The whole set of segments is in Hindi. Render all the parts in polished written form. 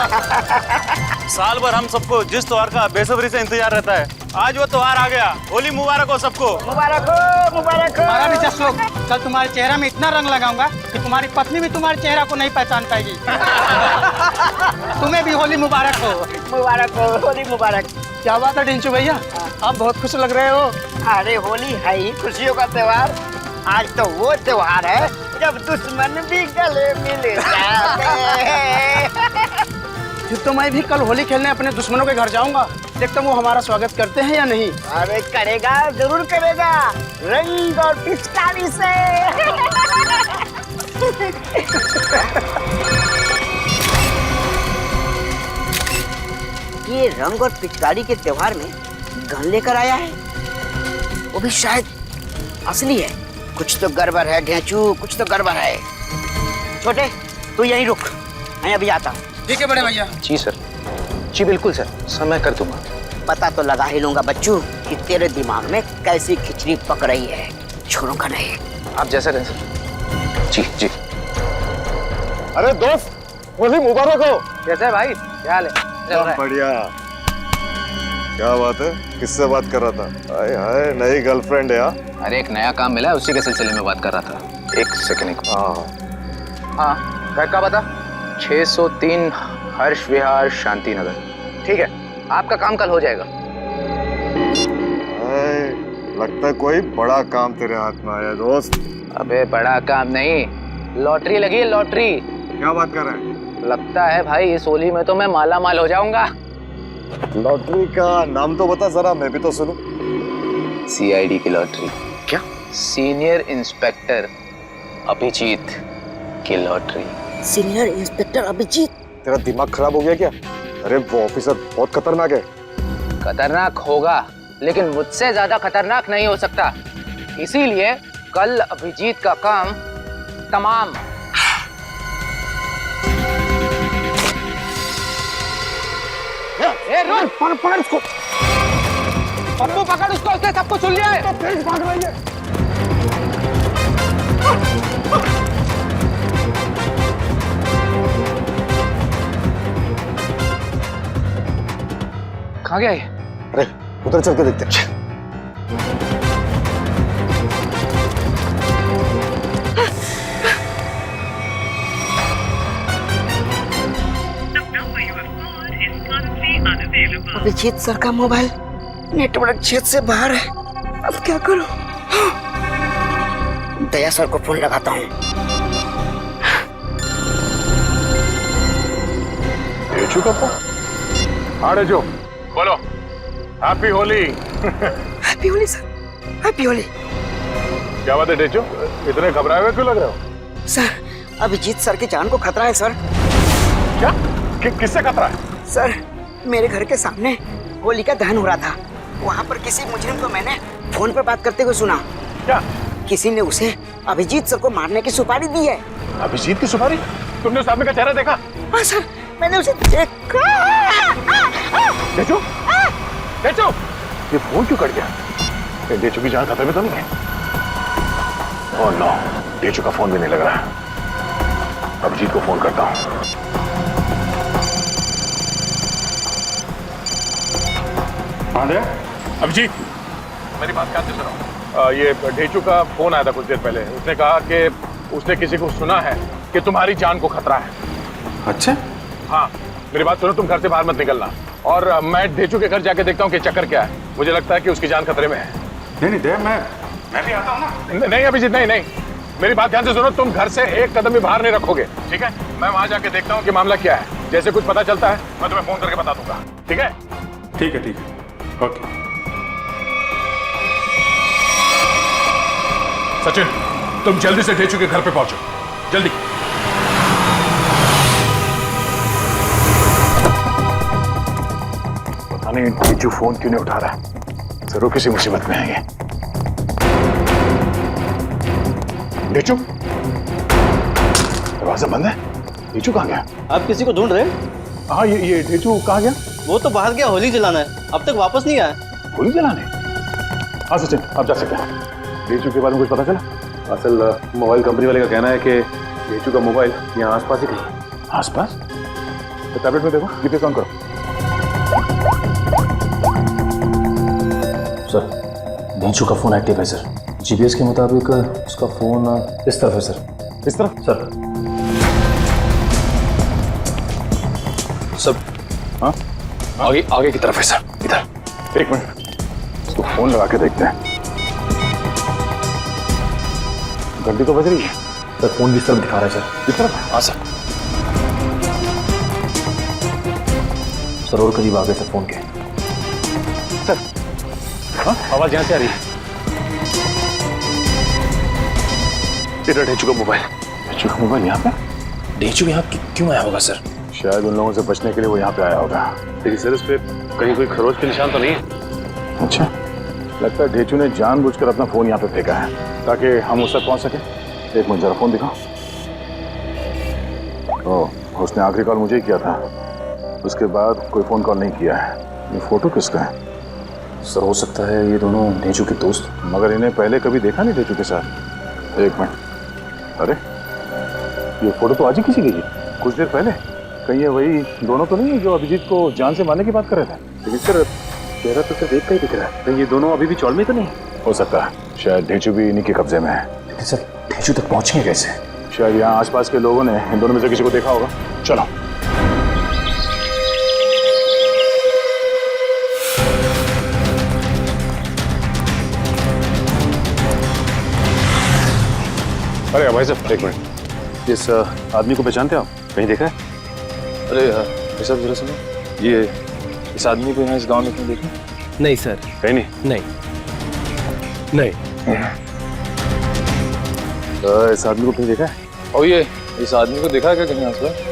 साल भर हम सबको जिस त्योहार का बेसब्री से इंतजार रहता है, आज वो त्योहार आ गया। होली मुबारक हो सबको। मुबारक हो, मुबारक हो। हमारा भी जश्न हो। कल तुम्हारे चेहरा में इतना रंग लगाऊंगा कि तुम्हारी पत्नी भी तुम्हारे चेहरा को नहीं पहचान पाएगी। तुम्हें भी होली मुबारक हो। मुबारक हो, होली मुबारक। क्या बात है टिंचू भैया, आप बहुत खुश लग रहे हो। अरे होली है ही खुशियों का त्योहार। आज तो वो त्योहार है जब दुश्मन भी गले मिल जाते हैं। फिर तो मैं भी कल होली खेलने अपने दुश्मनों के घर जाऊंगा, देखता हूँ वो हमारा स्वागत करते हैं या नहीं। अरे करेगा, जरूर करेगा, रंग और पिचकारी से। ये रंग और पिचकारी के त्योहार में गन लेकर आया है, वो भी शायद असली है। कुछ तो गड़बड़ है ढेंचू, कुछ तो गड़बड़ है। छोटे तू यहीं रुक, मैं अभी आता हूँ। ठीक है बड़े भैया। जी सर, जी बिल्कुल सर, समय कर दूंगा। पता तो लगा ही लूंगा बच्चू कि तेरे दिमाग में कैसी खिचड़ी पक रही है। छोड़ूंगा नहीं। आप जैसा कहें सर। जी जी। अरे दोस्त, होली मुबारक हो। कैसा है भाई, क्या हाल है? बढ़िया। क्या बात है, किससे बात कर रहा था? हाय हाय, नई गर्लफ्रेंड है? अरे एक नया काम मिला है, उसी के सिलसिले में बात कर रहा था। एक सेकंड। हाँ, घर का बता। 603 हर्ष विहार शांति नगर। ठीक है, आपका काम कल हो जाएगा। लगता है कोई बड़ा काम तेरे हाथ में आया दोस्त। अबे बड़ा काम नहीं, लॉटरी लगी है, लॉटरी। क्या बात कर रहे हैं? लगता है भाई इस होली में तो मैं माला माल हो जाऊंगा। लॉटरी का नाम तो बता जरा, मैं भी तो सुनूं। CID की लॉटरी। क्या? सीनियर इंस्पेक्टर अभिजीत की लॉटरी। Senior inspector Abhijit? तेरा दिमाग खराब हो गया क्या? अरे वो ऑफिसर बहुत खतरनाक है। खतरनाक होगा, लेकिन मुझसे ज्यादा खतरनाक नहीं हो सकता। इसीलिए कल अभिजीत का काम तमाम। ए रुक, पकड़ उसको। पप्पू पकड़ उसको, उसने सबको सुन लिया है। तो तेज भाग रही है। कहाँ गया ये? अरे उधर चल के देखते हैं। अभिजीत सर का मोबाइल नेटवर्क क्षेत्र से बाहर है। अब क्या करूं? दया सर को फोन लगाता हूँ। डेचू का फोन? हाँ डेचू, बोलो। Happy Holi. Happy Holi sir, happy Holi. क्या बात है डेचू, इतने घबराए हुए क्यों लग रहे हो? सर, अभिजीत सर की जान को खतरा है सर। क्या? किससे खतरा है? सर, मेरे घर के सामने होली का दहन हो रहा था। वहाँ पर किसी मुजरिम को मैंने फोन पर बात करते हुए सुना। क्या? किसी ने उसे अभिजीत सर को मारने की सुपारी दी है। अभिजीत की सुपारी? तुमने उस आदमी का चेहरा देखा? हाँ सर, मैंने उसे देखा। डेचू, डेचू, ये फोन क्यों कट गया? डेचू की जान खतरे में तो नहीं है? ओह नो, डेचू का फोन भी नहीं लग रहा है। अभिजीत को फोन करता हूँ। अभिजीत, मेरी बात ध्यान से सुनो। ये ढेचू का फोन आया था कुछ देर पहले। उसने कहा कि उसने किसी को सुना है कि तुम्हारी जान को खतरा है। अच्छा? हाँ, मेरी बात सुनो, तुम घर से बाहर मत निकलना। और मैं ढेचू के घर जाके देखता हूँ कि चक्कर क्या है। मुझे लगता है कि उसकी जान खतरे में है। नहीं देव, मैं भी आता हूँ ना। नहीं अभिजीत, नहीं नहीं, मेरी बात ध्यान से सुनो। तुम घर से एक कदम भी बाहर नहीं रखोगे, ठीक है? मैं वहां जाके देखता हूँ कि मामला क्या है। जैसे कुछ पता चलता है मैं तुम्हें फोन करके बता दूंगा, ठीक है? ठीक है, ठीक है, ओके। सचिन, तुम जल्दी से ढेचू के घर पे पहुंचो, जल्दी। पता नहीं ढेचू फोन क्यों नहीं उठा रहा। जरूर किसी मुसीबत में है ये। ढेचू, दरवाजा बंद है। ढेचू कहाँ गया? आप किसी को ढूंढ रहे हैं? हाँ, ये ढेचू कहाँ गया? वो तो बाहर गया होली जलाना है, अब तक वापस नहीं आया। होली जलाने? हाँ सचिन, आप जा सकते हैं। ढेचू के बारे में कुछ पता चला? असल मोबाइल कंपनी वाले का कहना है कि ढेचू का मोबाइल यहाँ आसपास ही कहीं। आसपास? टैबलेट में देखो, जीपीएस ऑन करो। सर डेंचू का फोन एक्टिव है सर। जीपीएस के मुताबिक उसका फोन इस तरफ है सर। इस तरफ सर सर हाँ आगे आगे की तरफ है सर। इधर एक मिनट, इसको फोन लगा के देखते हैं। घंटी तो बज रही है। सर फोन भी इस तरफ दिखा रहा है सर। इस तरफ? हाँ सर। सर और करीब आ गए सर फोन के। सर हाँ आवाज यहाँ से आ रही है। इधर डेंचू का मोबाइल। डेंचू का मोबाइल यहाँ पे? डेंचू यहाँ क्यों आया होगा सर? शायद उन लोगों से बचने के लिए वो यहाँ पे आया होगा। लेकिन सर इस पे कहीं कोई खरोच के निशान तो नहीं है? अच्छा, लगता है ढेचू ने जानबूझकर अपना फोन यहाँ पे फेंका है ताकि हम उस तक पहुँच सके। एक मिनट जरा फोन दिखाओ। ओह, उसने आखिरी कॉल मुझे ही किया था, उसके बाद कोई फोन कॉल नहीं किया है। ये फोटो किसका है? सर हो सकता है ये दोनों डेंचू के दोस्त। मगर इन्हें पहले कभी देखा नहीं ढेचू के साथ। एक मिनट, अरे ये फोटो तो आज ही खींची गई है, कुछ देर पहले। कहीं ये वही दोनों तो नहीं है जो अभिजीत को जान से मारने की बात कर रहे थे? लेकिन सर चेहरा तो सिर्फ एक का ही दिख रहा है। कहीं ये दोनों अभी भी चौल में तो नहीं? हो सकता है, शायद ढेचू भी इन्हीं के कब्जे में है। लेकिन सर डेंचू तक पहुँचेंगे कैसे? शायद यहाँ आसपास के लोगों ने इन दोनों में से किसी को देखा होगा। चलो अरे भाई साहब एक मिनट, इस आदमी को पहचानते हैं आप? कहीं देखा है? अरे साहब जरा सुनो, ये इस आदमी को यहाँ इस गांव में कहीं देखा? नहीं सर, कहीं नहीं। नहीं तो इस आदमी को कहीं देखा है? और ये इस आदमी को देखा है क्या कहीं आसपास?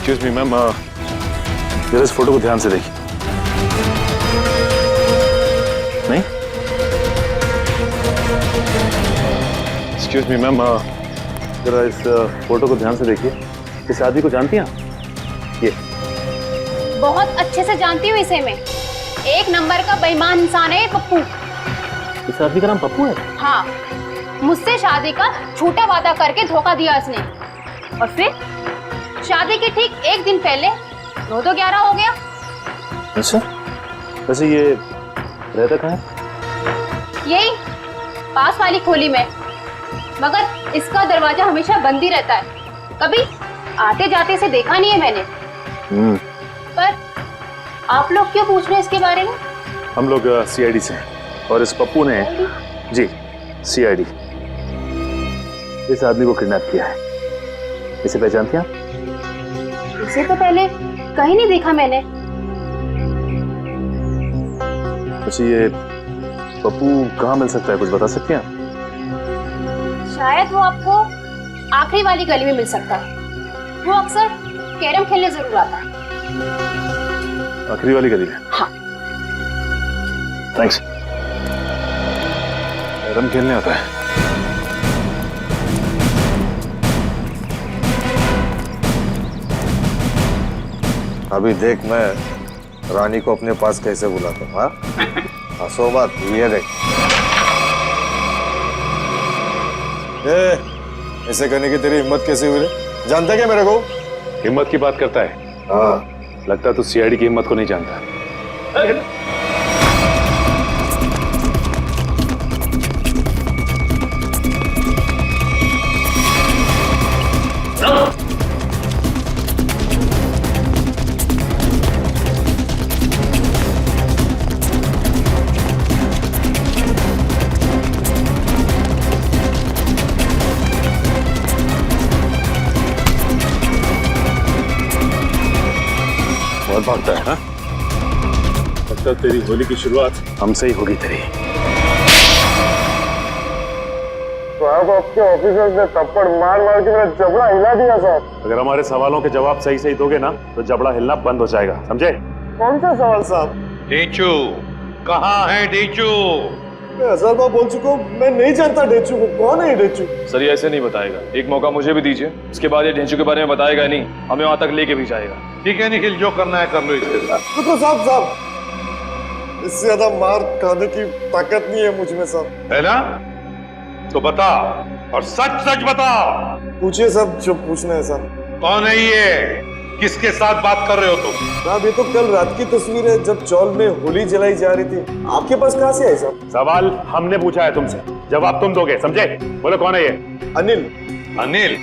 एक्सक्यूज मी मैम, जरा इस फोटो को ध्यान से देखिए। नहीं? एक्सक्यूज मी मैम, जरा इस फोटो को ध्यान से देखिए। इस आदमी को जानती हैं आप? ये बहुत अच्छे से जानती हूँ इसे मैं। एक नंबर का बेईमान इंसान है ये पप्पू। इस आदमी का नाम पप्पू है? हाँ, मुझसे शादी का झूठा वादा करके धोखा दिया इसने, और फिर शादी के ठीक एक दिन पहले 9 तो 11 हो गया। अच्छा, वैसे ये रहता कहाँ है? यही पास वाली खोली में, मगर इसका दरवाजा हमेशा बंद ही रहता है। कभी आते जाते से देखा नहीं है मैंने। पर आप लोग क्यों पूछ रहे हैं इसके बारे में? हम लोग सीआईडी से हैं, और इस पप्पू ने जी सीआईडी इस आदमी को किडनैप किया है। इसे पहचानती हैं आप? इसे तो पहले कहीं नहीं देखा मैंने। वैसे ये पप्पू कहाँ मिल सकता है, कुछ बता सकती हैं आप? शायद वो आपको आखिरी वाली गली में मिल सकता है। वो अक्सर कैरम खेलने जरूर आता है। आखिरी वाली गली में? हाँ। थैंक्स। कैरम खेलने आता है? अभी देख मैं रानी को अपने पास कैसे बुलाता हूँ। हाँ, हंसो मत, ये देख। ऐसे करने की तेरी हिम्मत कैसे हुई रे? जानता क्या मेरे को? हिम्मत की बात करता है? हाँ, लगता है तू सीआईडी की हिम्मत को नहीं जानता। बहुत भागता है। हाँ, लगता है तेरी होली की शुरुआत हमसे ही होगी तेरी। साहब आपके ऑफिसर्स ने थप्पड़ मार मार के मेरा जबड़ा हिला दिया साहब। अगर हमारे सवालों के जवाब सही सही दोगे ना तो जबड़ा हिलना बंद हो जाएगा, समझे? कौन सा सवाल साहब? डेचू कहाँ है डेचू? मैं 1000 बार बोल चुका हूँ, मैं नहीं जानता डेचू को। कौन है डेचू? सर ये ऐसे नहीं बताएगा, एक मौका मुझे भी दीजिए, उसके बाद ये ढेंचू के बारे में बताएगा नहीं, हमें वहां तक लेके भी जाएगा। ठीक है निखिल, जो करना है कर लो इसके साथ। रुको साहब, इससे ज्यादा मार खाने की ताकत नहीं है मुझ में साहब। है ना? तो बता, और सच सच बता। पूछिए साहब जो पूछना है साहब। कौन है ये? किसके साथ बात कर रहे हो तुम? साहब ये तो कल रात की तस्वीर है जब चौल में होली जलाई जा रही थी। आपके पास कहाँ से आई साहब? सवाल हमने पूछा है तुमसे, जवाब तुम दोगे, समझे? बोलो कौन है ये? अनिल। अनिल?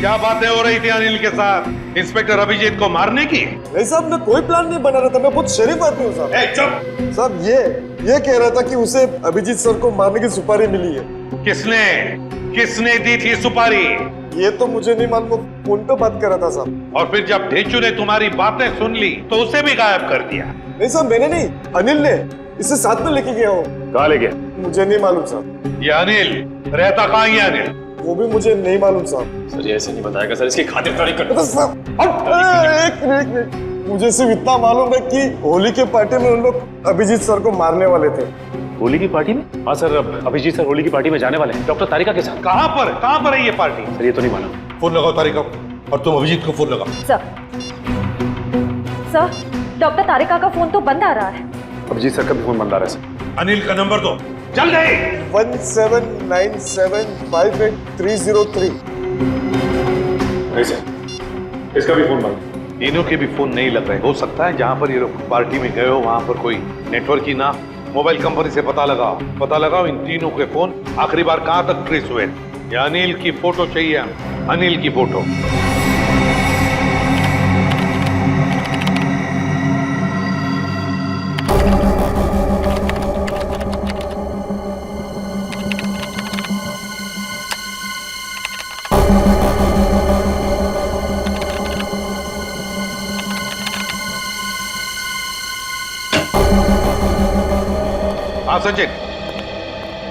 क्या बातें हो रही थी अनिल के साथ? इंस्पेक्टर अभिजीत को मारने की? नहीं साहब, मैं कोई प्लान नहीं बना रहा था, मैं बहुत शरीफ आदमी हूँ साहब। चुप! साहब ये कह रहा था कि उसे अभिजीत सर को मारने की सुपारी मिली है। किसने दी थी सुपारी? ये तो मुझे नहीं मालूम, फोन पे बात कर रहा था साहब। और फिर जब ढेंचू ने तुम्हारी बातें सुन ली तो उसे भी गायब कर दिया? नहीं साहब, मैंने नहीं, अनिल ने इसे साथ में लेके गया हूँ। कहाँ ले गया? मुझे नहीं मालूम साहब। ये अनिल रहता कहाँ है? अनिल वो भी मुझे नहीं मालूम साहब। सर ये ऐसे नहीं बताएगा सर, इसकी खातिरदारी कर। एक मिनट, मुझे सिर्फ इतना मालूम है कि होली के पार्टी में उन लोग अभिजीत सर को मारने वाले थे। होली की पार्टी में? हाँ सर, अभिजीत सर होली की पार्टी में जाने वाले हैं डॉक्टर तारिका के साथ। कहाँ पर है ये पार्टी? सर ये तो नहीं माना। फोन लगाओ तारिका, और तुम अभिजीत को फोन लगाओ। सर डॉक्टर तारिका का फोन तो बंद आ रहा है। अभिजीत सर का भी फोन बंद आ रहा है सर। अनिल का नंबर दो, जल्द ही। 1797583003। नहीं सर, इसका भी फोन बंद। तीनों के भी फोन नहीं लग रहे। हो सकता है जहाँ पर ये लोग पार्टी में गए हो वहां पर कोई नेटवर्क ही ना। मोबाइल कंपनी से पता लगाओ इन तीनों के फोन आखिरी बार कहां तक ट्रेस हुए। या अनिल की फोटो चाहिए, अनिल की फोटो। हाँ सचिन,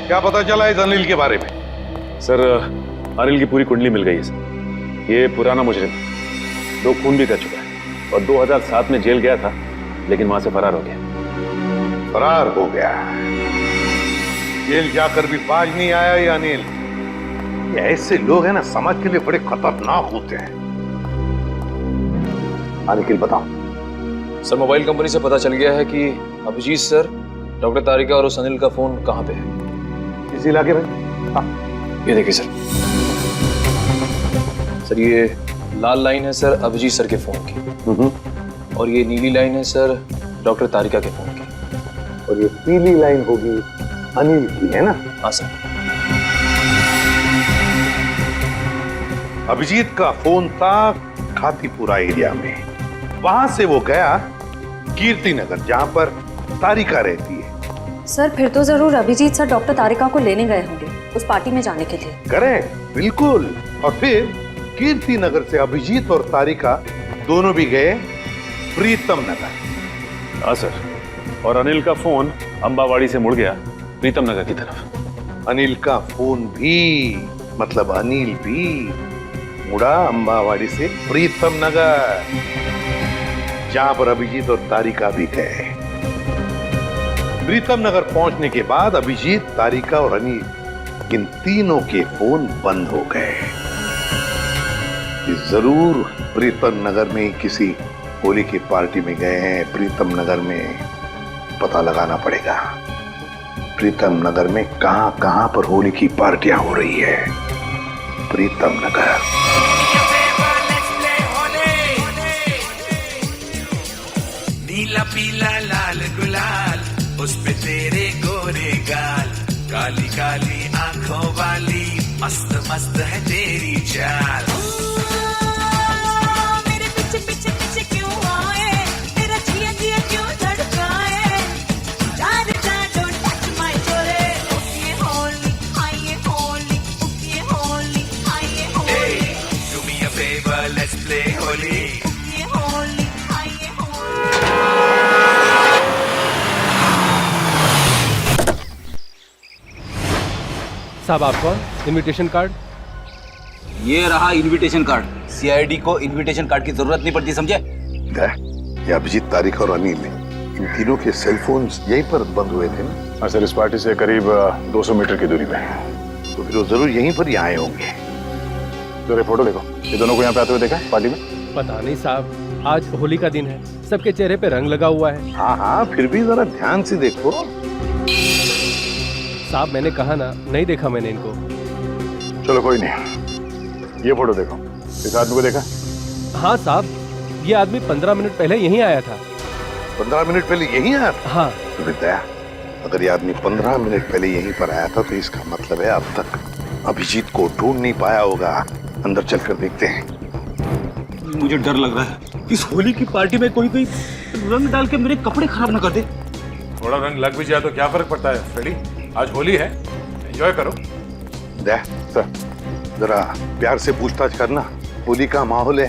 क्या पता चला इस अनिल के बारे में? सर अनिल की पूरी कुंडली मिल गई है सर। ये पुराना मुजरिम, 2 खून भी कर चुका है और 2007 में जेल गया था, लेकिन वहां से फरार हो गया। फरार हो गया? जेल जाकर भी बाज नहीं आया ये अनिल। ये ऐसे लोग हैं ना, समाज के लिए बड़े खतरनाक होते हैं। अनिल बताओ। सर मोबाइल कंपनी से पता चल गया है कि अभिजीत सर, डॉक्टर तारिका और उस अनिल का फोन कहाँ पे है? इस इलाके में। ये देखिए सर ये लाल लाइन है सर अभिजीत सर के फोन की, और ये नीली लाइन है सर डॉक्टर तारिका के फोन की, और ये पीली लाइन होगी अनिल की, है ना? हाँ सर। अभिजीत का फोन था खातीपुरा एरिया में। वहां से वो गया कीर्ति नगर, जहां पर तारिका रहती है। सर फिर तो जरूर अभिजीत सर डॉक्टर तारिका को लेने गए होंगे उस पार्टी में जाने के लिए। करेक्ट, बिल्कुल। और फिर कीर्ति नगर से अभिजीत और तारिका दोनों भी गए प्रीतम नगर। हाँ सर, और अनिल का फोन अंबावाड़ी से मुड़ गया प्रीतम नगर की तरफ। अनिल का फोन भी, मतलब अनिल भी मुड़ा अंबावाड़ी से प्रीतम नगर, जहां पर अभिजीत और तारिका भी गए। प्रीतम नगर पहुंचने के बाद अभिजीत, तारिका और अनिल, इन तीनों के फोन बंद हो गए। जरूर प्रीतम नगर में किसी होली की पार्टी में गए हैं। प्रीतम नगर में पता लगाना पड़ेगा, प्रीतम नगर में कहां कहां पर होली की पार्टियां हो रही है। प्रीतम नगर। नीला पीला लाल गुलाल, उस पे तेरे गोरे गाल, काली काली आंखों वाली, मस्त मस्त है तेरी चाल। मेरे पीछे पीछे पीछे क्यों आए, तेरा जिया जिया क्यों धड़काए, जार जा डोंट टच माय जोरे, ये होली हाय ये होली, ये होली हाय ये Holi, do me a favour let's play Holi, ये होली हाय ये होली। साहब आप कौन? Invitation card? ये रहा इनविटेशन कार्ड। सीआईडी को इनविटेशन कार्ड की जरूरत नहीं पड़ती, समझे? ये अभिजीत, तारिक और अनिल इन तीनों के सेल फोन यहीं पर बंद हुए थे ना? हाँ सर, इस पार्टी से करीब 200 मीटर की दूरी पे। तो फिर वो जरूर यहीं पर ही आए होंगे। जरा फोटो देखो, ये दोनों को यहाँ पे आते हुए देखा है पार्टी में? पता नहीं साहब, आज होली का दिन है, सबके चेहरे पे रंग लगा हुआ है। हाँ हाँ, फिर भी जरा ध्यान से देखो। साहब मैंने कहा ना, नहीं देखा मैंने इनको। चलो कोई नहीं, ये फोटो देखो, इस आदमी को देखा? हाँ साहब, ये आदमी 15 मिनट पहले यहीं आया था। 15 मिनट पहले यहीं आया था? हाँ। तो दया, अगर ये आदमी 15 मिनट पहले यहीं पर आया था तो इसका मतलब है अब तक अभिजीत को ढूंढ नहीं पाया होगा। अंदर चलकर देखते हैं। मुझे डर लग रहा है, इस होली की पार्टी में कोई रंग डाल के मेरे कपड़े खराब ना कर दे। थोड़ा रंग लग भी जाए तो क्या फर्क पड़ता है फ्रेडी, आज होली है, एंजॉय करो। दया सर, जरा प्यार से पूछताछ करना, होली का माहौल है,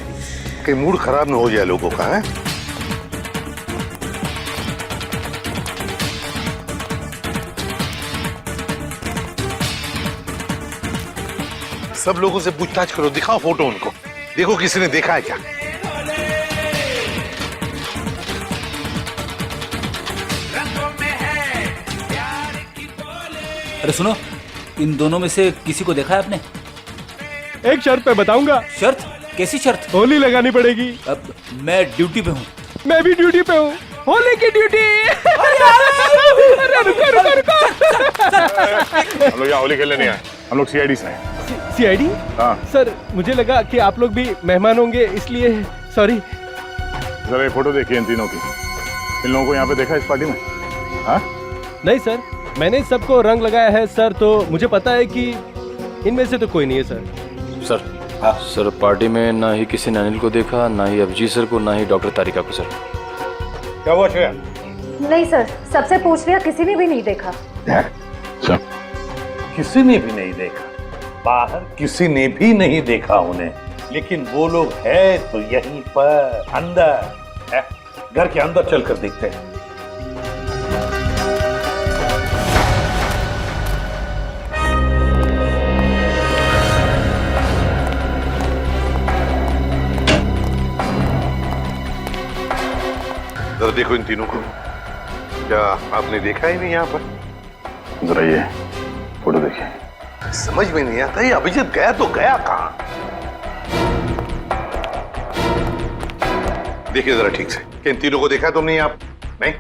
कहीं मूड खराब ना हो जाए लोगों का। है सब लोगों से पूछताछ करो, दिखाओ फोटो उनको, देखो किसी ने देखा है क्या। अरे सुनो, इन दोनों में से किसी को देखा है आपने? एक शर्त पे बताऊंगा। शर्त? कैसी शर्त? होली लगानी पड़ेगी। अब मैं ड्यूटी पे हूँ। मैं भी ड्यूटी पे हूँ, होली की ड्यूटी। अरे रुको रुको रुको। हम लोग यहाँ होली खेलने नहीं आए, हम लोग सीआईडी से आए। सीआईडी? हाँ सर, मुझे लगा कि आप लोग भी मेहमान होंगे, इसलिए सॉरी। जरा ये फोटो देखिए इन तीनों की, इन लोगों को यहाँ पे देखा इस पार्टी में? हाँ नहीं सर, मैंने सबको रंग लगाया है सर, तो मुझे पता है कि इनमें से तो कोई नहीं है सर। सर सर, पार्टी में ना ही किसी ने अनिल को देखा, ना ही अभिजीत सर को, ना ही डॉक्टर तारिका को। सर क्या हुआ श्रेया? नहीं सर, सबसे पूछ लिया, किसी ने भी नहीं देखा। किसी ने भी नहीं देखा? बाहर किसी ने भी नहीं देखा उन्हें, लेकिन वो लोग है तो यहीं पर अंदर है। घर के अंदर चलकर देखते हैं। जरा देखो इन तीनों को, क्या आपने देखा ही नहीं यहाँ पर? जरा ये फोटो देखिए। समझ में नहीं आता ये अभिजीत गया तो गया कहाँ? देखिए जरा ठीक से, इन तीनों को देखा तुमने? आप नहीं?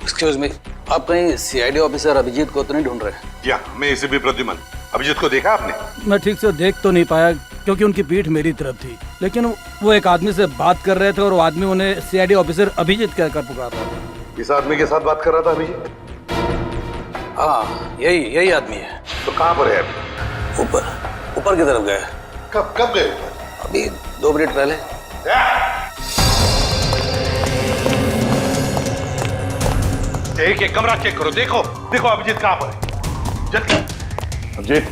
एक्सक्यूज मी, आप कहीं सीआईडी ऑफिसर अभिजीत को तो नहीं ढूंढ रहे? या मैं इसे भी प्रद्युमन, अभिजीत को देखा आपने? मैं ठीक से देख तो नहीं पाया क्योंकि उनकी पीठ मेरी तरफ थी, लेकिन वो एक आदमी से बात कर रहे थे और वो आदमी उन्हें सीआईडी ऑफिसर अभिजीत कहकर पुकार रहा था। इस आदमी के साथ बात कर रहा था अभिजीत? हाँ, यही आदमी है। तो कहाँ पर है अभी? ऊपर की तरफ गए। कब गए? अभी 2 मिनट पहले। एक कमरा चेक करो, देखो देखो अभिजीत कहाँ पर है। जल्दी। अभिजीत,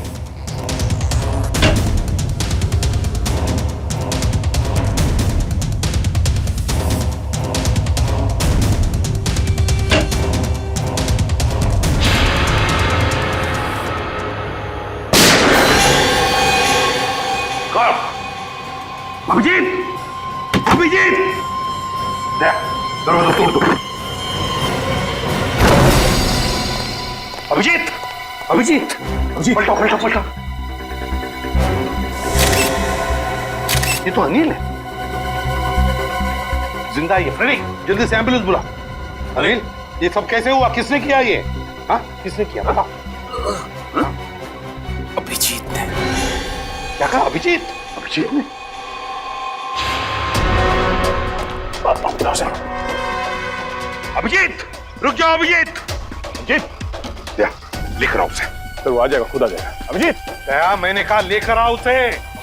अभिजीत, अभिजीत, दरवाजा तोड़ दो। अभिजीत, अभिजीत, अभिजीत, पलटो पलटो पलटो। ये तो अनिल है, जिंदा है ये। फ्रेडी, जल्दी से एम्बुलेंस बुला। अनिल, ये सब कैसे हुआ? किसने किया ये? हाँ, किसने किया बताओ? अभिजीत ने। क्या कहा? अभिजीत? अभिजीत ने? अभिजीत, रुक जाओ अभिजीत। अभिजीत, लेकर आओ उसे। तो वो आ जाएगा, खुद आ जाएगा। अभिजीत, क्या मैंने कहा लेकर आओ उसे।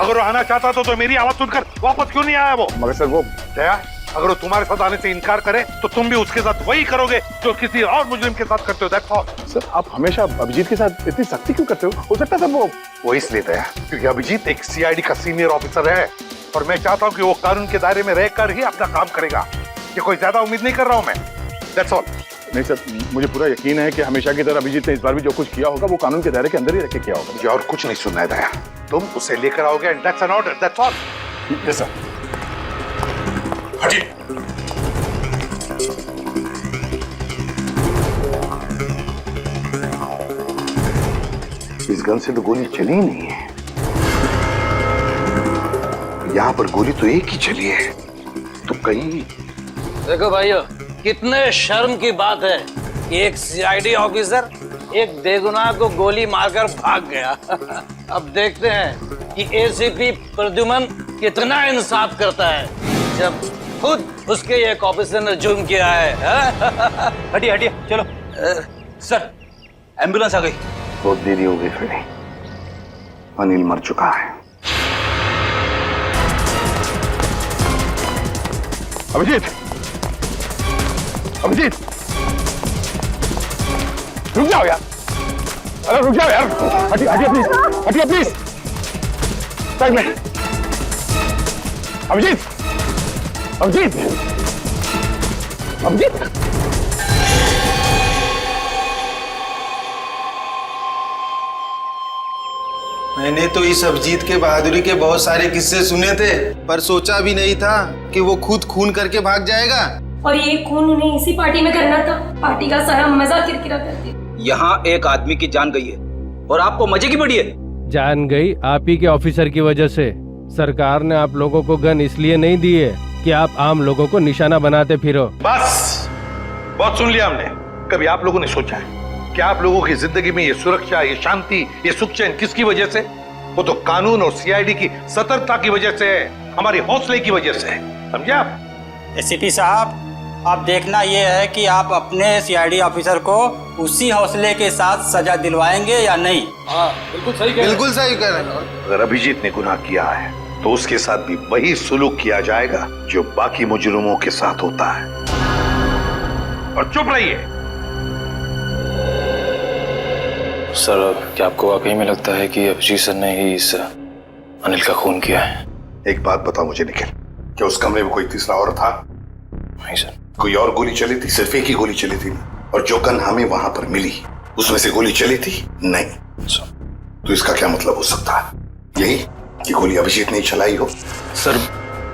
अगर वो आना चाहता तो मेरी आवाज सुनकर वापस क्यों नहीं आया वो? मगर सर वो क्या, अगर वो तुम्हारे साथ आने से इनकार करे तो तुम भी उसके साथ वही करोगे जो किसी और मुजरिम के साथ करते हो। That's all. सर, आप हमेशा अभिजीत के साथ इतनी सख्ती क्यों करते हो सकता है सर वो इसलिए था क्योंकि अभिजीत एक सीआईडी का सीनियर ऑफिसर है और मैं चाहता हूँ कि वो कानून के दायरे में रहकर ही अपना काम करेगा। ये कोई ज्यादा उम्मीद नहीं कर रहा हूँ मैं। That's all. नहीं सर, मुझे पूरा यकीन है कि हमेशा की तरह अभिजीत ने इस बार भी जो कुछ किया होगा वो कानून के दायरे के अंदर ही रख के किया होगा। मुझे और कुछ नहीं सुनना है दया, तुम उसे लेकर आओगे and that's an order, that's all. Yes sir. हटिए। इस गन से तो गोली चली ही नहीं है, यहाँ पर गोली तो एक ही चली है, तो कहीं। देखो भाइयों, कितने शर्म की बात है कि एक सीआईडी ऑफिसर एक बेगुनाह को गोली मारकर भाग गया। अब देखते हैं कि एसीपी प्रद्युमन कितना इंसाफ करता है जब खुद उसके एक ऑफिसर ने जुर्म किया है। हटिए हटिए, चलो। सर, एम्बुलेंस आ गई। बहुत देरी हो गई फिर, अनिल मर चुका है। अभिजीत, अभिजीत, रुक जाओ यार, अरे रुक जाओ यार, हटिए हटिए प्लीज, हटिए प्लीज, साइड में। अभिजीत, अभिजीत, अभिजीत। मैंने तो इस अभिजीत के बहादुरी के बहुत सारे किस्से सुने थे, पर सोचा भी नहीं था कि वो खुद खून करके भाग जाएगा। और ये खून उन्हें इसी पार्टी में करना था। पार्टी का सारा मजा किरकिरा कर दिया। यहाँ एक आदमी की जान गई है और आपको मजे की पड़ी है। जान गई आप ही के ऑफिसर की वजह से। सरकार ने आप लोगों को गन इसलिए नहीं दी है कि आप आम लोगों को निशाना बनाते फिरो। बस, बहुत सुन लिया हमने। कभी आप लोगों ने सोचा है कि आप लोगों की जिंदगी में ये सुरक्षा, ये शांति, ये सुख चैन किसकी वजह से? वो तो कानून और सीआईडी की सतर्कता की वजह से है, हमारे हौसले की वजह से है, समझे आप? एसीपी साहब, अब देखना ये है कि आप अपने सीआईडी ऑफिसर को उसी हौसले के साथ सजा दिलवाएंगे या नहीं। हाँ, बिल्कुल सही कह रहे हैं। बिल्कुल सही कह रहे हैं। अगर अभिजीत ने गुनाह किया है तो उसके साथ भी वही सुलूक किया जाएगा जो बाकी मुजरिमों के साथ होता है। और चुप रहिए। सर, क्या आपको वाकई में लगता है कि अभिजीत सर ने ही इस अनिल का खून किया है? एक बात बताओ मुझे निखिल, क्या उस कमरे में कोई तीसरा और था? नहीं सर। कोई और गोली चली थी? सिर्फ एक ही गोली चली थी। और जो गन हमें वहां पर मिली उसमें से गोली चली थी? नहीं सर। तो इसका क्या मतलब हो सकता है? यही कि गोली अभिजीत ने चलाई हो? सर,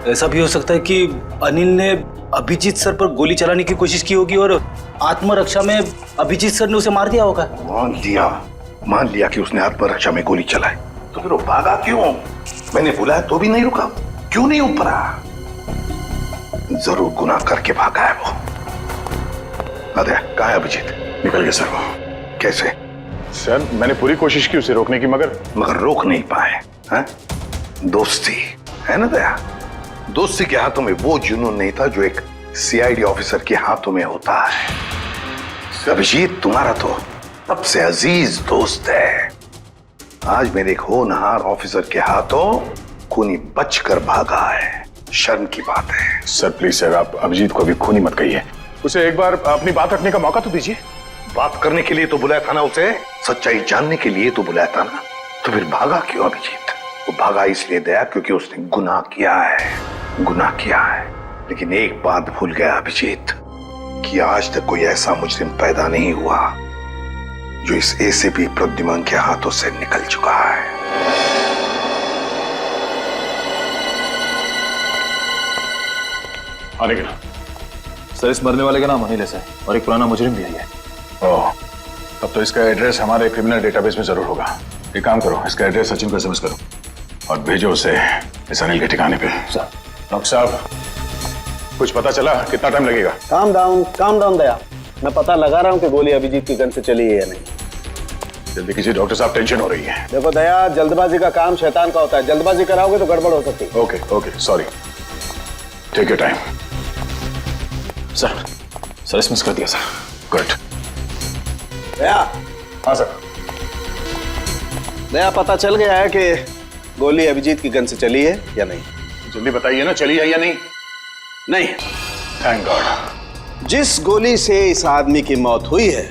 ऐसा भी हो सकता है कि अनिल ने अभिजीत सर पर गोली चलाने की कोशिश की होगी और आत्मरक्षा में अभिजीत सर ने उसे मार दिया होगा। मान लिया कि उसने आत्मरक्षा में गोली चलाई, तो फिर वो भागा क्यों? मैंने बुलाया तो भी नहीं रुका, क्यों नहीं ऊपरा? जरूर गुनाह करके भागा है वो। अरे कहाँ है अभिजीत? निकल गया सर वो। कैसे? सर, मैंने पूरी कोशिश की उसे रोकने की, मगर रोक नहीं पाए। हैं? दोस्ती है ना दया? दोस्ती के हाथों में वो जुनून नहीं था जो एक सीआईडी ऑफिसर के हाथों में होता है। अभिजीत तुम्हारा तो सबसे अजीज दोस्त है। आज मेरे एक होनहार ऑफिसर के हाथों खूनी बचकर भागा है। शर्म की बात है। सर प्लीज सर, आप अभिजीत को अभी खूनी मत कहिए। उसे एक बार अपनी बात रखने का मौका तो दीजिए। बात करने के लिए तो बुलाया था ना उसे, सच्चाई जानने के लिए तो बुलाया था ना। तो फिर भागा क्यों अभिजीत? वो भागा इसलिए दया क्योंकि उसने गुनाह किया है, गुनाह किया है। लेकिन एक बात भूल गया अभिजीत कि आज तक कोई ऐसा मुजरिम पैदा नहीं हुआ जो इस एसीपी प्रद्युमन के हाथों से निकल चुका है। आने के नाम सर, इस मरने वाले का नाम अनिल है और एक पुराना मुजरिम भी है। ओह, तब तो इसका एड्रेस हमारे क्रिमिनल डेटाबेस में जरूर होगा। एक काम करो, इसका एड्रेस सचिन को एसएमएस करो और भेजो उसे इस अनिल के ठिकाने पे। सर। डॉक्टर साहब, कुछ पता चला? कितना टाइम लगेगा? काम डाउन दया, मैं पता लगा रहा हूँ कि गोली अभिजीत की गन से चली है या नहीं। जल्दी कीजिए डॉक्टर साहब, टेंशन हो रही है। देखो दया, जल्दबाजी का काम शैतान का होता है। जल्दबाजी कराओगे तो गड़बड़ हो सकती है। Okay, sorry. Take your time. Sir SMS कर दिया सर। गुड। दया। हाँ सर। दया, पता चल गया है कि गोली अभिजीत की गन से चली है या नहीं? जल्दी बताइए ना, चली है या नहीं? नहीं। Thank God. जिस गोली से इस आदमी की मौत हुई है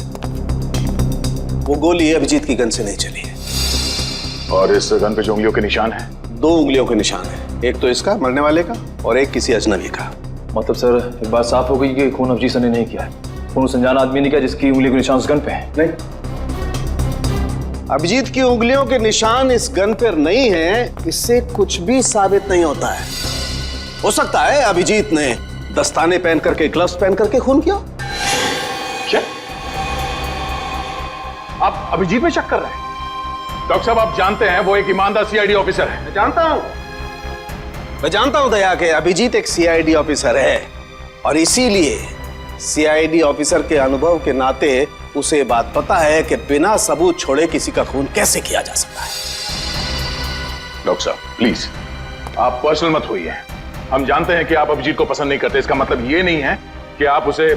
वो गोली अभिजीत की गन से नहीं चली है। और इस गन पे जो उंगलियों के निशान हैं? 2 उंगलियों के निशान है, एक तो इसका मरने वाले का और एक किसी अजनबी का। मतलब सर, एक बात साफ हो गई कि खून अभिजीत सर ने नहीं किया है। फोन उस अनजान आदमी ने किया जिसकी उंगली के निशान उस गन पे है। नहीं, अभिजीत की उंगलियों के निशान इस गन पर नहीं है, इससे कुछ भी साबित नहीं होता है। हो सकता है अभिजीत ने दस्ताने पहन करके, ग्लव्स पहन करके खून किया। क्या आप अभिजीत में शक कर रहे हैं? डॉक्टर साहब, आप जानते हैं वो एक ईमानदार सीआईडी ऑफिसर है। मैं जानता हूं दया के अभिजीत एक सीआईडी ऑफिसर है, और इसीलिए सीआईडी ऑफिसर के अनुभव के नाते उसे ये बात पता है कि बिना सबूत छोड़े किसी का खून कैसे किया जा सकता है। डॉक्टर साहब प्लीज, आप पर्सनल मत होइए। हम जानते हैं कि आप अभिजीत को पसंद नहीं करते, इसका मतलब ये नहीं है कि आप उसे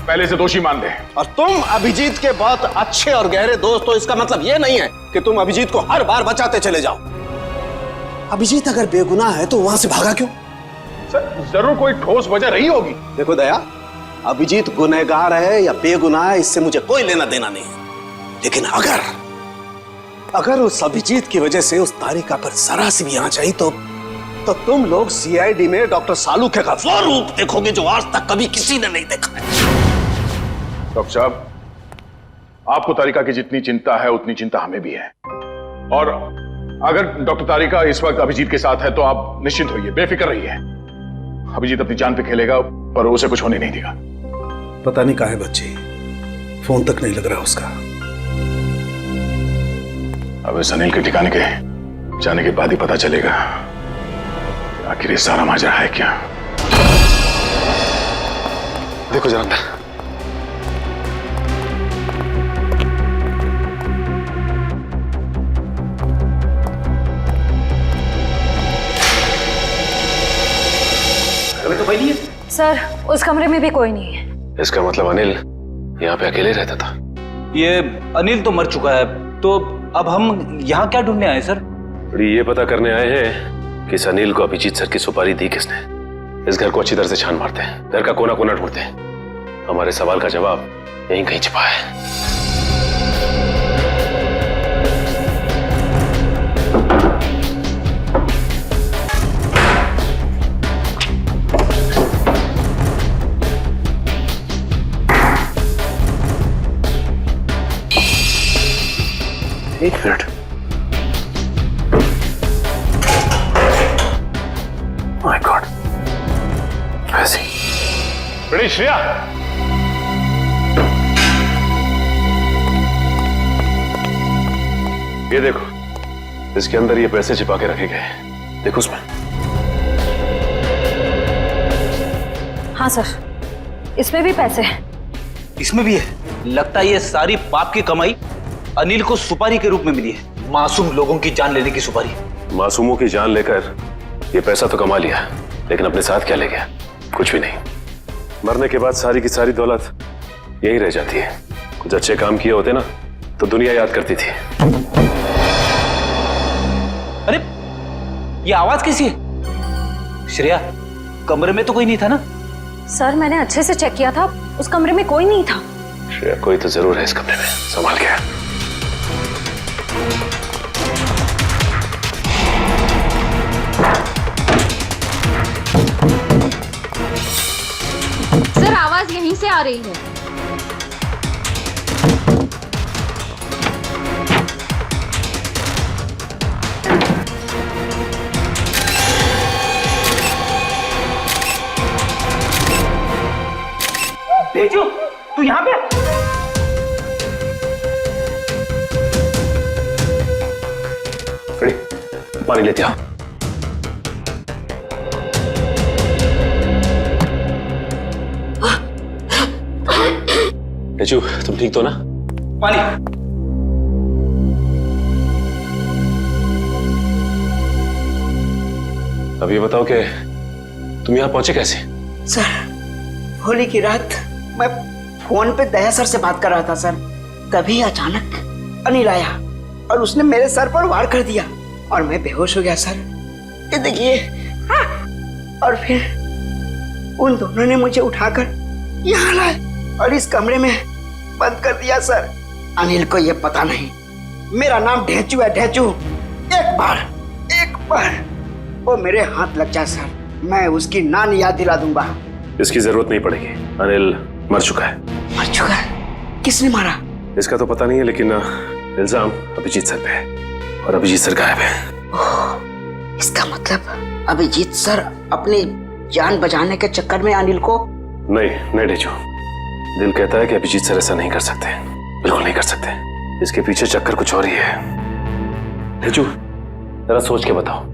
पहले से दोषी मान दें। और तुम अभिजीत के बहुत अच्छे और गहरे दोस्त हो, इसका मतलब ये नहीं है कि तुम अभिजीत को हर बार बचाते चले जाओ। अभिजीत अगर बेगुनाह है तो वहां से भागा क्यों? सर, जरूर कोई ठोस वजह रही होगी। देखो दया, अभिजीत गुनहगार है या बेगुनाह है, इससे मुझे कोई लेना देना नहीं है। लेकिन अगर उस अभिजीत की वजह से उस तारिका पर जरा सी भी आंच आई तो तुम लोग सीआईडी में डॉक्टर सालूखे का वो रूप देखोगे जो आज तक कभी किसी ने नहीं देखा है। डॉक्टर साहब, आपको तारिका की जितनी चिंता है उतनी चिंता हमें भी है, और अगर डॉक्टर तारिका इस वक्त अभिजीत के साथ है तो आप निश्चिंत होइए, बेफिक्र रहिए। अभिजीत अपनी जान पे खेलेगा, पर उसे कुछ होने नहीं देगा। पता नहीं कहाँ है बच्ची, फोन तक नहीं लग रहा उसका। अब इस अनिल के ठिकाने के जाने के बाद ही पता चलेगा आखिर ये सारा माजरा है क्या। देखो जरा अंदर। तो भाई नहीं है सर, उस कमरे में भी कोई नहीं है। इसका मतलब अनिल यहाँ पे अकेले रहता था। ये अनिल तो मर चुका है, तो अब हम यहाँ क्या ढूंढने आए सर? ये पता करने आए हैं कि इस अनिल को अभिजीत सर की सुपारी दी किसने। इस घर को अच्छी तरह से छान मारते हैं, घर का कोना कोना ढूंढते हैं। हमारे सवाल का जवाब यहीं कहीं छिपा है। एक मिनट, माय गॉड, वैसे बड़ी श्रेया, ये देखो, इसके अंदर ये पैसे छिपा के रखे गए हैं, देखो उसमें। हाँ सर, इसमें भी पैसे हैं। इसमें भी है। लगता है ये सारी पाप की कमाई अनिल को सुपारी के रूप में मिली है, मासूम लोगों की जान लेने की सुपारी। मासूमों की जान लेकर ये पैसा तो कमा लिया, लेकिन अपने साथ क्या ले गया? कुछ भी नहीं। मरने के बाद सारी की सारी दौलत यही रह जाती है। कुछ अच्छे काम किए होते ना तो दुनिया याद करती थी। अरे ये आवाज कैसी है? श्रेया, कमरे में तो कोई नहीं था ना? सर, मैंने अच्छे से चेक किया था, उस कमरे में कोई नहीं था। श्रेया, कोई तो जरूर है इस कमरे में, संभाल के। सर, आवाज यहीं से आ रही है। तेजू, तू यहाँ पे? पानी लेते आओ। तेजू, तुम ठीक तो ना? पानी। अब ये बताओ कि तुम यहाँ पहुंचे कैसे? सर, होली की रात मैं फोन पे दया सर से बात कर रहा था सर, तभी अचानक अनिल आया और उसने मेरे सर पर वार कर दिया और मैं बेहोश हो गया सर। ये देखिए। और फिर उन दोनों ने मुझे उठाकर यहाँ लाए और इस कमरे में बंद कर दिया सर। अनिल को ये पता नहीं मेरा नाम ढेंचू है, ढेंचू। एक बार वो मेरे हाथ लग जाए सर, मैं उसकी नानी याद दिला दूंगा। इसकी जरूरत नहीं पड़ेगी, अनिल मर चुका है। मर चुका? किसने मारा? इसका तो पता नहीं है, लेकिन इल्जाम अभिजीत सर पे है और अभिजीत सर गायब है। इसका मतलब अभिजीत सर अपनी जान बचाने के चक्कर में अनिल को... नहीं डेचू, दिल कहता है कि अभिजीत सर ऐसा नहीं कर सकते, बिल्कुल नहीं कर सकते। इसके पीछे चक्कर कुछ और ही है। डेचू जरा सोच के बताओ,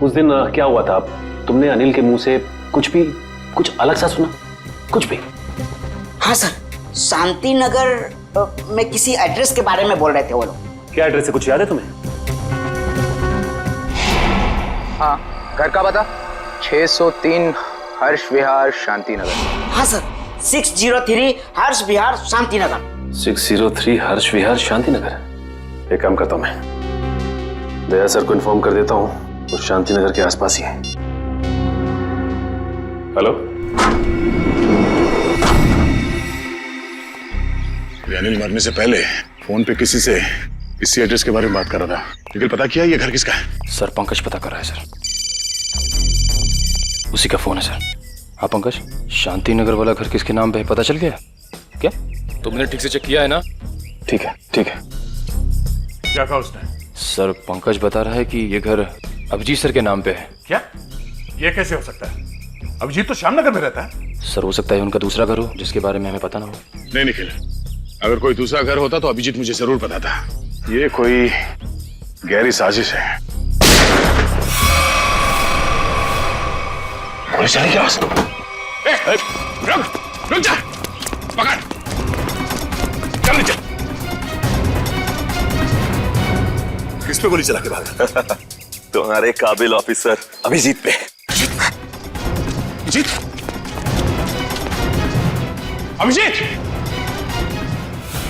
उस दिन क्या हुआ था? तुमने अनिल के मुंह से कुछ अलग सा सुना? कुछ भी? हाँ सर, शांति नगर में किसी एड्रेस के बारे में बोल रहे थे वो लोग। क्या एड्रेस है, कुछ याद है तुम्हें? हाँ, घर का बता 603 हर्ष विहार शांति नगर। हाँ सर, 603 हर्ष विहार शांति नगर। 603 हर्ष विहार शांति नगर। एक काम करता हूं, मैं दया सर को इन्फॉर्म कर देता हूं, और शांति नगर के आसपास ही है। हेलो, अनिल मरने से पहले फोन पे किसी से इसी एड्रेस के बारे में बात कर रहा था। लेकिन पता किया ये घर किसका है? सर पंकज पता कर रहा है सर, उसी का फोन है सर। हाँ पंकज, शांति नगर वाला घर किसके नाम पे है पता चल गया क्या? तुमने ठीक से चेक किया है ना? ठीक है ठीक है। क्या कहा उसने? सर पंकज बता रहा है कि ये घर अभिजीत सर के नाम पे है। क्या? ये कैसे हो सकता है? अभिजीत तो श्यामनगर में रहता है। सर हो सकता है उनका दूसरा घर हो जिसके बारे में हमें पता ना हो। नहीं निखिल, अगर कोई दूसरा घर होता तो अभिजीत मुझे जरूर पता था। ये कोई गहरी साजिश है। पुलिस चली क्या? रुक जा, पकड़, चल नीचे। किस पे गोली चला के भागा? तुम्हारे काबिल ऑफिसर अभिजीत पे। अभिजीत? अभिजीत?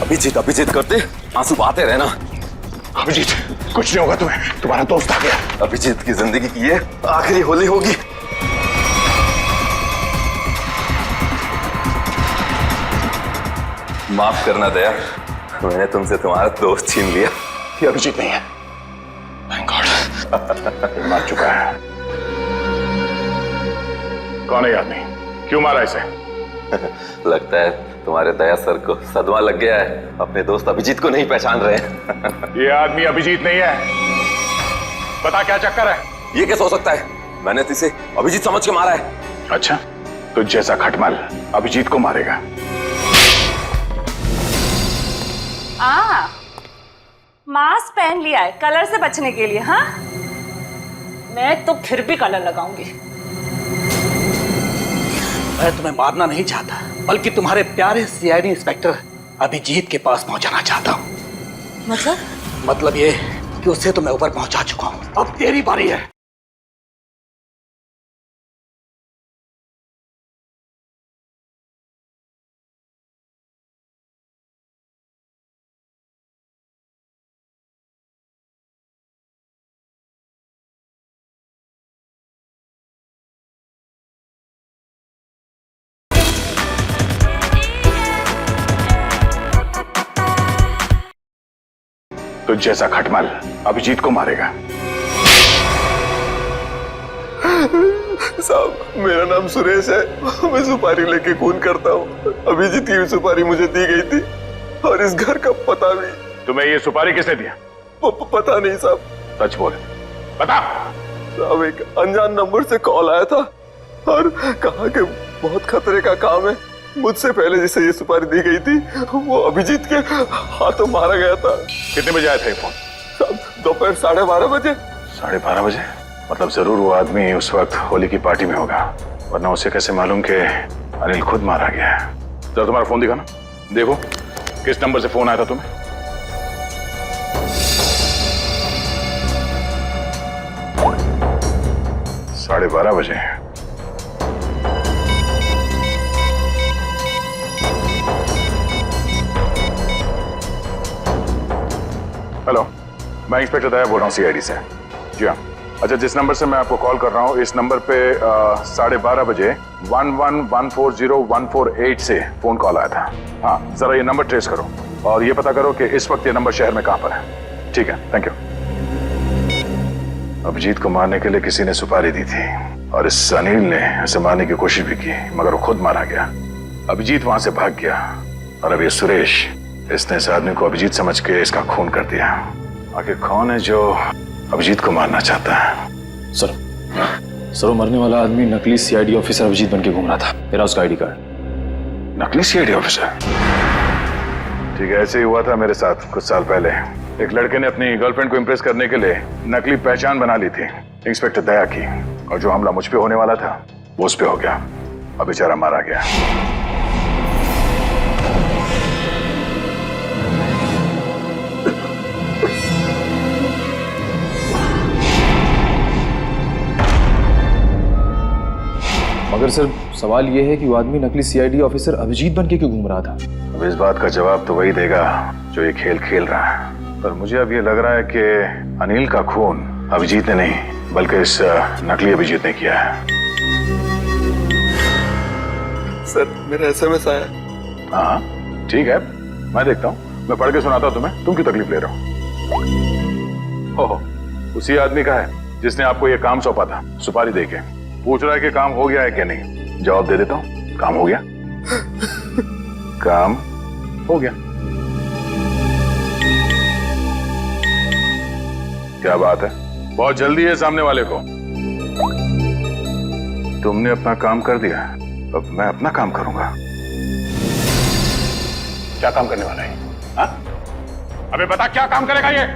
अभिजीत अभिजीत करते आंसू बहाते रहना। अभिजीत कुछ नहीं होगा तुम्हें, तुम्हारा दोस्त आ गया। अभिजीत की जिंदगी की ये आखिरी होली होगी। माफ करना दया, मैंने तुमसे तुम्हारा दोस्त छीन लिया। ये अभिजीत नहीं है। Thank God. मार चुका है। कौन है आदमी? क्यों मारा इसे? लगता है तुम्हारे दया सर को सदमा लग गया है, अपने दोस्त अभिजीत को नहीं पहचान रहे हैं। ये आदमी अभिजीत नहीं है। बता क्या चक्कर है? ये कैसे हो सकता है? मैंने तो इसे अभिजीत समझ के मारा है। अच्छा, तो जैसा खटमल अभिजीत को मारेगा। मास्क पहन लिया है कलर से बचने के लिए। हाँ, मैं तो फिर भी कलर लगाऊंगी। मैं तुम्हें मारना नहीं चाहता, बल्कि तुम्हारे प्यारे सीआईडी इंस्पेक्टर अभिजीत के पास पहुंचाना चाहता हूं। मतलब ये कि उससे तो मैं ऊपर पहुंचा चुका हूं, अब तेरी बारी है। तो जैसा खटमल अभिजीत को मारेगा। साहब, मेरा नाम सुरेश है, मैं सुपारी लेके खून करता हूँ। अभिजीत की सुपारी मुझे दी गई थी और इस घर का पता भी। तुम्हें ये सुपारी किसने दिया? पता नहीं साहब। सच बोल, बता। साहब, एक अनजान नंबर से कॉल आया था और कहा कि बहुत खतरे का काम है। मुझसे पहले जिसे ये सुपारी दी गई थी वो अभिजीत के हाथों मारा गया था। कितने बजे आया था ये फोन? साहब, दोपहर 12:30 बजे। 12:30 बजे? मतलब जरूर वो आदमी उस वक्त होली की पार्टी में होगा, वरना उसे कैसे मालूम कि अनिल खुद मारा गया है? जरा तुम्हारा फोन दिखाना, देखो किस नंबर से फोन आया था तुम्हें। साढ़े 12 बजे। हेलो, मैं इंस्पेक्टर दया बोल रहा हूँ सीआईडी से। जी हाँ। अच्छा, जिस नंबर से मैं आपको कॉल कर रहा हूँ, इस नंबर पे 12:30 बजे 11140148 से फोन कॉल आया था। हाँ, जरा ये नंबर ट्रेस करो और ये पता करो कि इस वक्त ये नंबर शहर में कहाँ पर है। ठीक है, थैंक यू। अभिजीत को मारने के लिए किसी ने सुपारी दी थी और इस अनिल ने उसे मारने की कोशिश भी की, मगर वो खुद मारा गया। अभिजीत वहां से भाग गया और अब ये सुरेश, इसने इस आदमी को अभिजीत समझ के इसका खून कर दिया। आखिर कौन है जो अभिजीत को मारना चाहता है? सर वो मरने वाला आदमी नकली सीआईडी ऑफिसर अभिजीत बन के घूम रहा था। मेरा उसका आईडी कार्ड। नकली सीआईडी ऑफिसर? ठीक है, ऐसे ही हुआ था मेरे साथ कुछ साल पहले। एक लड़के ने अपनी गर्लफ्रेंड को इम्प्रेस करने के लिए नकली पहचान बना ली थी, इंस्पेक्टर दया की, और जो हमला मुझ पे होने वाला था वो उस पे हो गया। अब बेचारा मारा गया। मगर सर सवाल ये है कि वो आदमी नकली सीआईडी ऑफिसर अभिजीत बन के क्यों घूम रहा था? अब इस बात का जवाब तो वही देगा जो ये खेल खेल रहा है। पर मुझे अब ये लग रहा है कि अनिल का खून अभिजीत ने नहीं बल्कि इस नकली अभिजीत ने किया है। सर मेरा एसएमएस आया। हाँ ठीक है, मैं देखता हूँ, मैं पढ़ के सुनाता हूँ तुम्हें। तुम क्यों तकलीफ ले रहे हो? ओहो, उसी आदमी का है जिसने आपको ये काम सौंपा था। सुपारी देके पूछ रहा है कि काम हो गया है कि नहीं। जवाब दे देता हूँ, काम हो गया। काम हो गया। क्या बात है, बहुत जल्दी है सामने वाले को। तुमने अपना काम कर दिया, अब मैं अपना काम करूंगा। क्या काम करने वाला है? हाँ? अबे बता, क्या काम करेगा ये?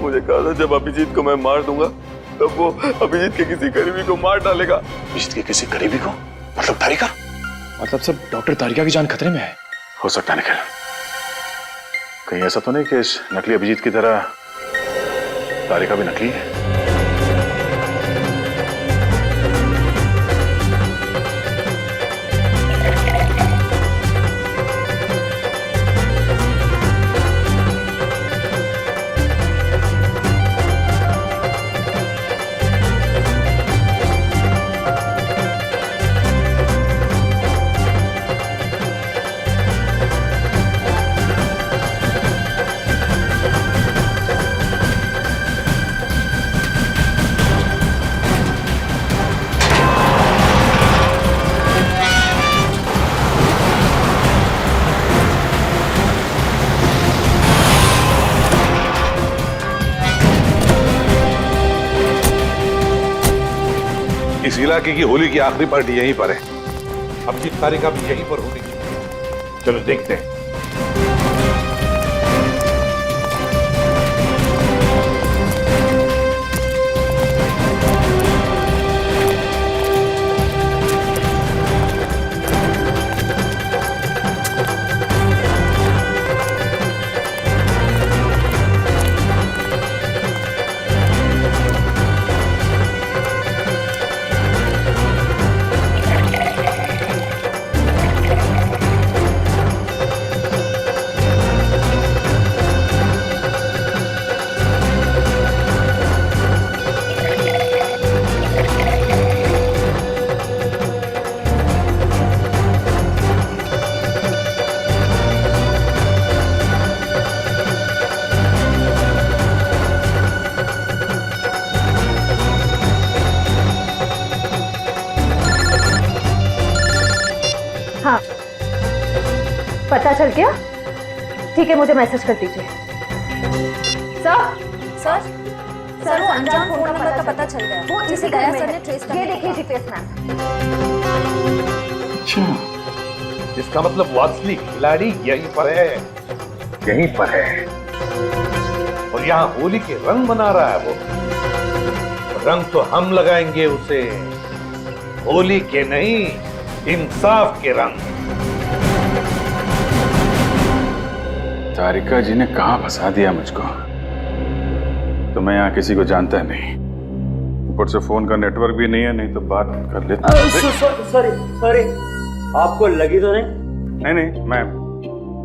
मुझे कहा था जब अभिजीत को मैं मार दूंगा तब वो अभिजीत के किसी करीबी को मार डालेगा। अभिजीत के किसी करीबी को? मतलब तारिका? मतलब सब डॉक्टर तारिका की जान खतरे में है। हो सकता है निखिल, कहीं ऐसा तो नहीं कि इस नकली अभिजीत की तरह तारिका भी नकली है? इस इलाके की होली की आखिरी पार्टी यहीं पर है। अभिजीत तारिका भी यहीं पर होगी। चलो देखते हैं। हाँ पता चल गया? ठीक है, मुझे मैसेज कर दीजिए। सर वो अनजान फोन नंबर का पता चल गया। वो जिसे दया सर ने ट्रेस किया। ये देखिए जीपीएस मैप। अच्छा, इसका मतलब वो असली खिलाड़ी यहीं पर है। यहीं पर है और यहाँ होली के रंग बना रहा है वो। रंग तो हम लगाएंगे उसे, होली के नहीं, इंसाफ के रंग। तारिका जी ने कहां फंसा दिया मुझको? तो मैं यहाँ किसी को जानता नहीं, ऊपर से फोन का नेटवर्क भी नहीं है, नहीं तो बात कर लेता। सॉरी, आपको लगी तो नहीं? नहीं,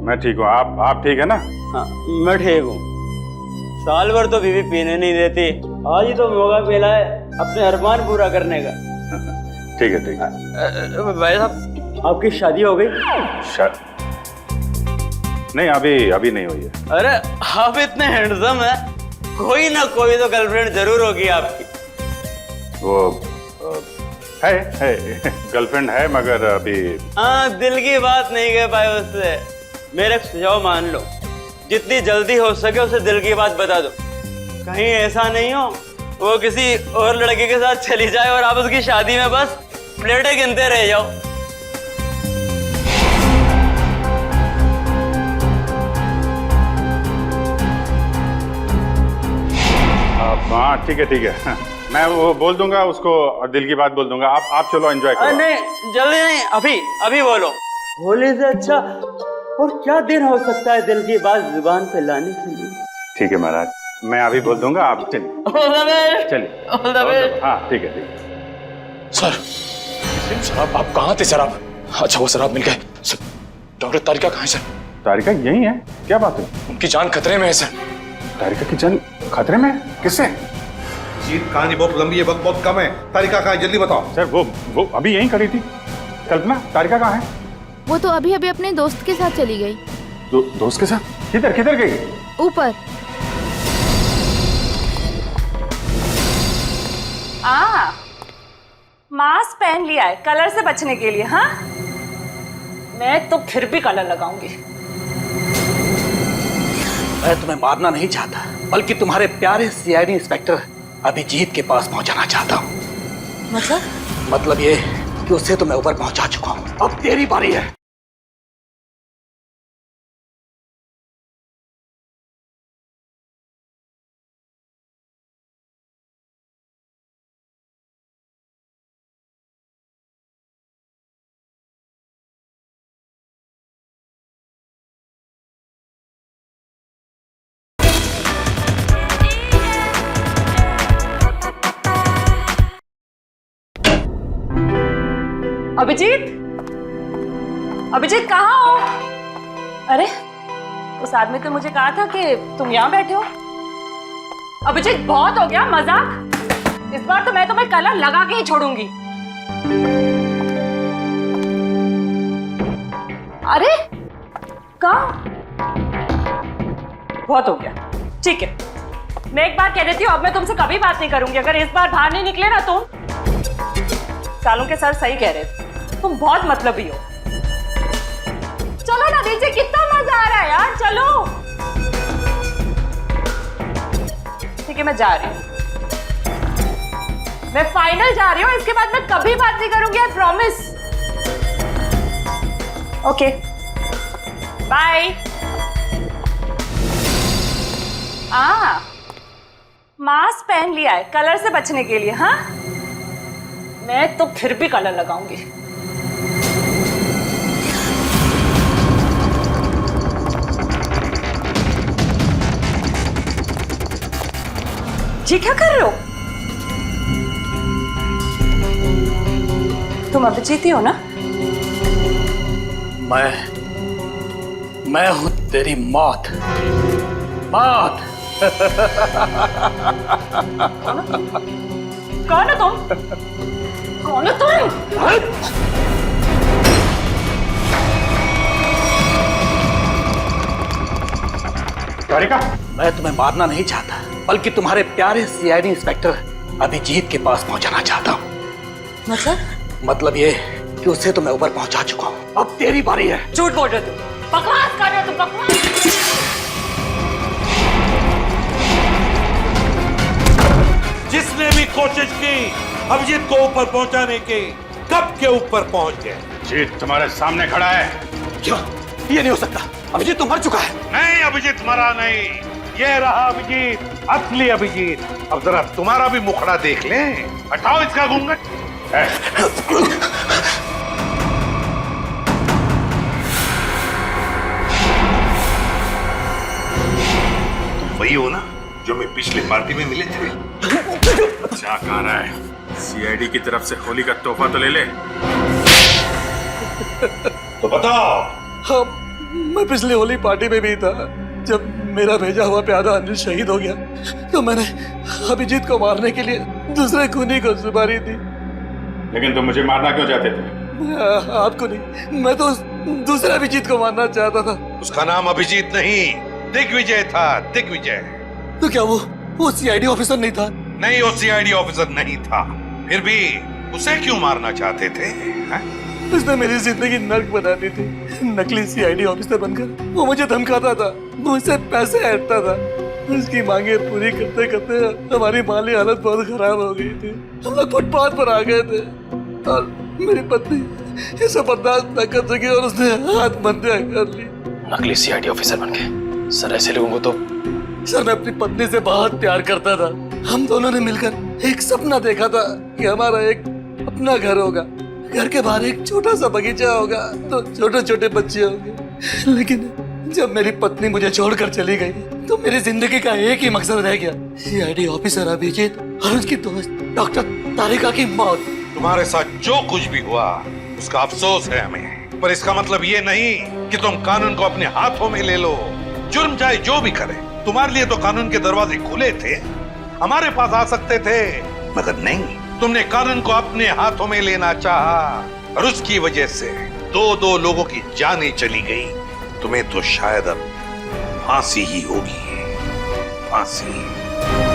मैं ठीक हूँ। आप ठीक है ना? हाँ मैं ठीक हूँ। साल भर तो बीवी पीने नहीं देती, आज ही तो मौका मिला है अपने अरमान पूरा करने का। ठीक है। भाई साहब, आपकी शादी हो गई? नहीं, अभी नहीं हुई है। अरे आप इतने हैंडसम है, कोई ना कोई तो गर्लफ्रेंड जरूर होगी आपकी। वो है गर्लफ्रेंड है, मगर अभी। हाँ, दिल की बात नहीं कह पाए उससे। मेरा एक सुझाव मान लो, जितनी जल्दी हो सके उसे दिल की बात बता दो। कहीं ऐसा नहीं हो वो किसी और लड़के के साथ चली जाए और आप उसकी शादी में बस प्लेटें गिनते रह जाओ। हाँ ठीक है मैं वो बोल दूंगा उसको और दिल की बात बोल दूंगा। आप चलो एंजॉय करो। नहीं जल्दी नहीं, अभी बोलो। होली से अच्छा और क्या दिन हो सकता है दिल की बात जुबान पे लाने के लिए। ठीक है महाराज, मैं अभी बोल दूंगा, आप चलिए चलिए। हाँ ठीक है। सर शराब आप कहाँ थे? शराब अच्छा वो शराब मिल गए। डॉक्टर तारिका कहाँ है सर? तारिका यही है, क्या बात है? उनकी जान खतरे में है सर। तारिका की जान खतरे में? किससे? जीत कहानी बहुत लंबी है, वक्त बहुत कम है। तारिका कहाँ है जल्दी बताओ। सर वो अभी यहीं खड़ी थी। कल्पना, तारिका कहाँ है? वो तो अभी अपने दोस्त के साथ चली गई। दोस्त के साथ? किधर गई? ऊपर। मास्क पहन लिया है कलर से बचने के लिए। हाँ मैं तो फिर भी कलर लगाऊंगी। मैं तुम्हें मारना नहीं चाहता, बल्कि तुम्हारे प्यारे सीआईडी इंस्पेक्टर अभिजीत के पास पहुंचाना चाहता हूँ। मतलब ये कि उससे तो मैं ऊपर पहुंचा चुका हूँ, अब तेरी बारी है। अभिजीत कहाँ हो? अरे उस आदमी तो मुझे कहा था कि तुम यहाँ बैठे हो। अभिजीत बहुत हो गया मजाक, इस बार तो मैं तुम्हें कलर लगा के ही छोड़ूंगी। अरे कहाँ? बहुत हो गया, ठीक है मैं एक बार कह देती हूँ, अब मैं तुमसे कभी बात नहीं करूंगी अगर इस बार बाहर नहीं निकले ना तुम। सालों के सर सही कह रहे थे, तुम बहुत मतलबी हो। चलो ना नीचे, कितना मजा आ रहा है यार, चलो। ठीक है मैं जा रही हूँ, मैं फाइनल जा रही हूँ, इसके बाद मैं कभी बात नहीं करूंगी, I promise. Okay bye. Mask पहन लिया है कलर से बचने के लिए। हाँ मैं तो फिर भी कलर लगाऊंगी। जी क्या कर रहे हो तुम? अभिजीत ही हो ना? मैं हूं तेरी मौत। मौत। कौन है तुम? कौन है तुम? तारिका, मैं तुम्हें मारना नहीं चाहता, बल्कि तुम्हारे प्यारे सीआईडी इंस्पेक्टर अभिजीत के पास पहुंचाना चाहता हूँ। मतलब ये कि उससे तो मैं ऊपर पहुंचा चुका हूँ, अब तेरी बारी है। झूठ बोल रहे तुम, बकवास कर रहे हो तुम, बकवास। जिसने भी कोशिश की अभिजीत को ऊपर पहुंचाने की, कब के ऊपर पहुंच गए। जीत तुम्हारे सामने खड़ा है। क्या? ये नहीं हो सकता, अभिजीत तो मर चुका है। नहीं, अभिजीत मरा नहीं, ये रहा अभिजीत, असली अभिजीत। अब जरा तुम्हारा भी मुखड़ा देख लें। हटाओ इसका घूंघट। तुम वही हो ना जो मैं पिछली पार्टी में मिले थे? क्या कह रहा है? सीआईडी की तरफ से होली का तोहफा तो ले ले। तो बताओ। हाँ, मैं पिछली होली पार्टी में भी था। जब मेरा भेजा हुआ प्यादा अनिल शहीद हो गया तो मैंने अभिजीत को मारने के लिए दूसरे खूनी को सुपारी दी। लेकिन तुम मुझे मारना क्यों चाहते थे? आपको नहीं, मैं तो दूसरे अभिजीत को मारना चाहता था। उसका नाम अभिजीत नहीं, दिग्विजय था, दिग्विजय। तो क्या वो सीआईडी ऑफिसर नहीं था? नहीं, वो सीआईडी ऑफिसर नहीं था। फिर भी उसे क्यों मारना चाहते थे? उसने मेरी जिंदगी नर्क बना दी थी। नकली सीआईडी ऑफिसर बनकर वो मुझे धमकाता था, मुझसे पैसे ऐंठता था। उसकी मांगे पूरी करते करते हमारी माली हालत बहुत खराब हो गई थी। हम लोग फुटपाथ पर आ गए थे और मेरी पत्नी इसे बर्दाश्त न कर सकी और उसने आत्महत्या कर ली। नकली सीआईडी ऑफिसर बन के सर, ऐसे लोगों को तो सर, मैं अपनी पत्नी से बहुत प्यार करता था। हम दोनों ने मिलकर एक सपना देखा था कि हमारा एक अपना घर होगा, घर के बाहर एक छोटा सा बगीचा होगा, तो छोटे छोटे बच्चे होंगे। लेकिन जब मेरी पत्नी मुझे छोड़कर चली गई तो मेरी जिंदगी का एक ही मकसद रह गया, सीआईडी ऑफिसर अभिजीत और उसकी दोस्त डॉक्टर तारिका की मौत। तुम्हारे साथ जो कुछ भी हुआ उसका अफसोस है हमें, पर इसका मतलब ये नहीं कि तुम कानून को अपने हाथों में ले लो। जुर्म चाहे जो भी करे, तुम्हारे लिए तो कानून के दरवाजे खुले थे, हमारे पास आ सकते थे, मगर नहीं, तुमने कानून को अपने हाथों में लेना चाहा और उसकी वजह से दो लोगों की जानें चली गई। तुम्हें तो शायद अब फांसी ही होगी, फांसी।